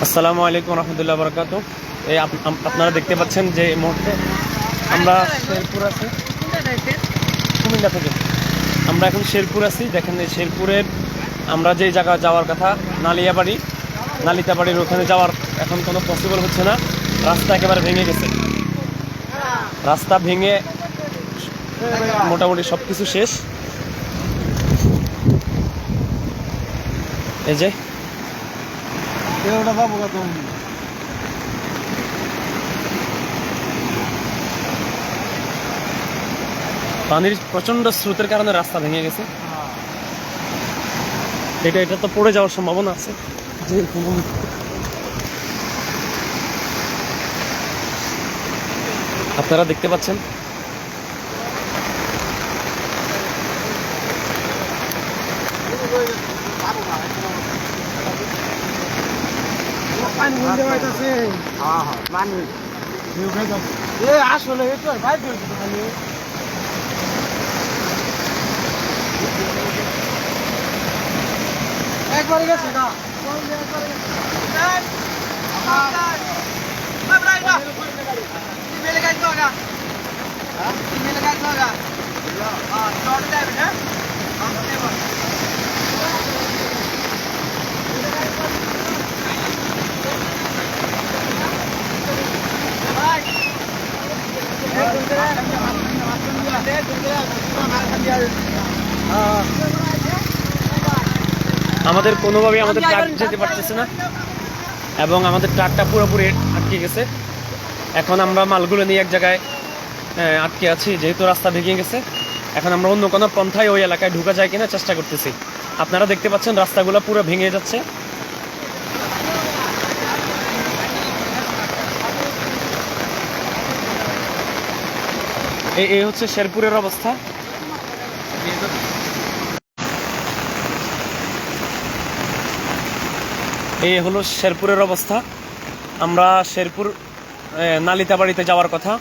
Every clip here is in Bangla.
আসসালামু আলাইকুম রহমতুল্লাহ বরকাত। এই আপনারা দেখতে পাচ্ছেন যে এই মুহূর্তে আমরা শেরপুর আছি, কুমিল্লা থেকে আমরা এখন শেরপুর আছি। দেখেন এই শেরপুরের আমরা যে জায়গা যাওয়ার কথা নালিতাবাড়ির ওখানে যাওয়ার এখন কোনো পসিবল হচ্ছে না। রাস্তা একেবারে ভেঙে গেছে, রাস্তা ভেঙে মোটামুটি সব কিছু শেষ। এই যে পানির প্রচন্ড স্রোতের কারণে রাস্তা ভেঙে গেছে। এটা তো পড়ে যাওয়ার সম্ভাবনা আছে যে আপনারা দেখতে পাচ্ছেন। আসলে একবারে গেছে না আমাদের কোনোভাবেই আমাদের ট্রাক যেতে পারতেছে না এবং আমাদের ট্রাকটা পুরোপুরি আটকে গেছে। এখন আমরা মালগুলো নিয়ে এক জায়গায় আটকে আছি, যেহেতু রাস্তা ভেঙে গেছে। এখন আমরা অন্য কোনো পন্থায় ওই এলাকায় ঢুকা যায় কিনা চেষ্টা করতেছি। আপনারা দেখতে পাচ্ছেন রাস্তাগুলো পুরো ভেঙে যাচ্ছে। এই হচ্ছে শেরপুরের অবস্থা। এই হলো শেরপুরের অবস্থা। আমরা শেরপুর নালিতাবাড়িতে যাওয়ার কথা,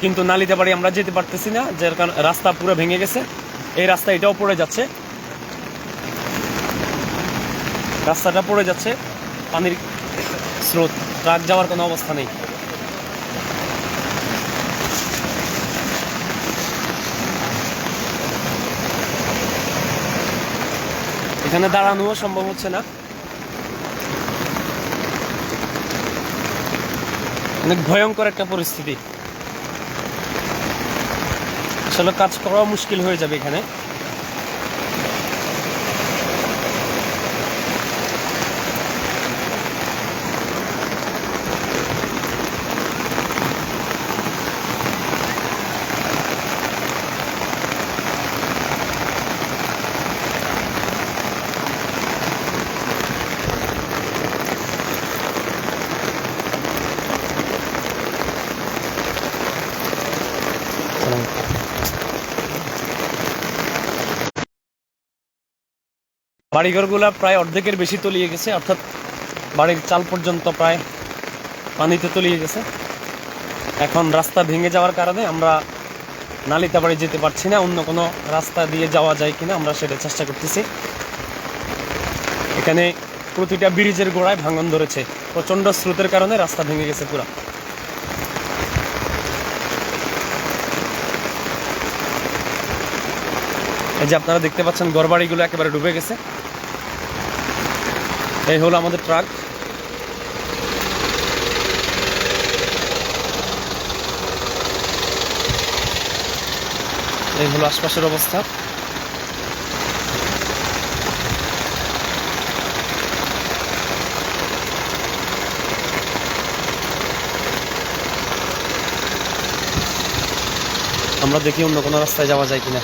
কিন্তু নালিতাবাড়ি আমরা যেতে পারতেছি না, যার কারণে রাস্তা পুরো ভেঙে গেছে। এই রাস্তা এটাও পড়ে যাচ্ছে, রাস্তাটা পড়ে যাচ্ছে, পানির স্রোত, ট্রাক যাওয়ার কোনো অবস্থা নেই। এখানে দাঁড়ানোও সম্ভব হচ্ছে না, অনেক ভয়ঙ্কর একটা পরিস্থিতি। আসলে কাজ করাও মুশকিল হয়ে যাবে এখানে। বাড়িঘরগুলা প্রায় অর্ধেকের বেশি তলিয়ে গেছে, অর্থাৎ বাড়ির চাল পর্যন্ত প্রায় পানিতে তলিয়ে গেছে। এখন রাস্তা ভেঙে যাওয়ার কারণে আমরা নালিতাবাড়ি যেতে পারছি না। অন্য কোনো রাস্তা দিয়ে যাওয়া যায় কিনা আমরা সেটা চেষ্টা করতেছি। এখানে প্রতিটা ব্রিজের গোড়ায় ভাঙন ধরেছে, প্রচণ্ড স্রোতের কারণে রাস্তা ভেঙে গেছে পুরো। এই যে আপনারা দেখতে পাচ্ছেন ঘরবাড়িগুলো একেবারে ডুবে গেছে। এই হলো আমাদের ট্রাক। এই হলো আশপাশের অবস্থা। আমরা দেখি অন্য কোনো রাস্তায় যাওয়া যায় কিনা।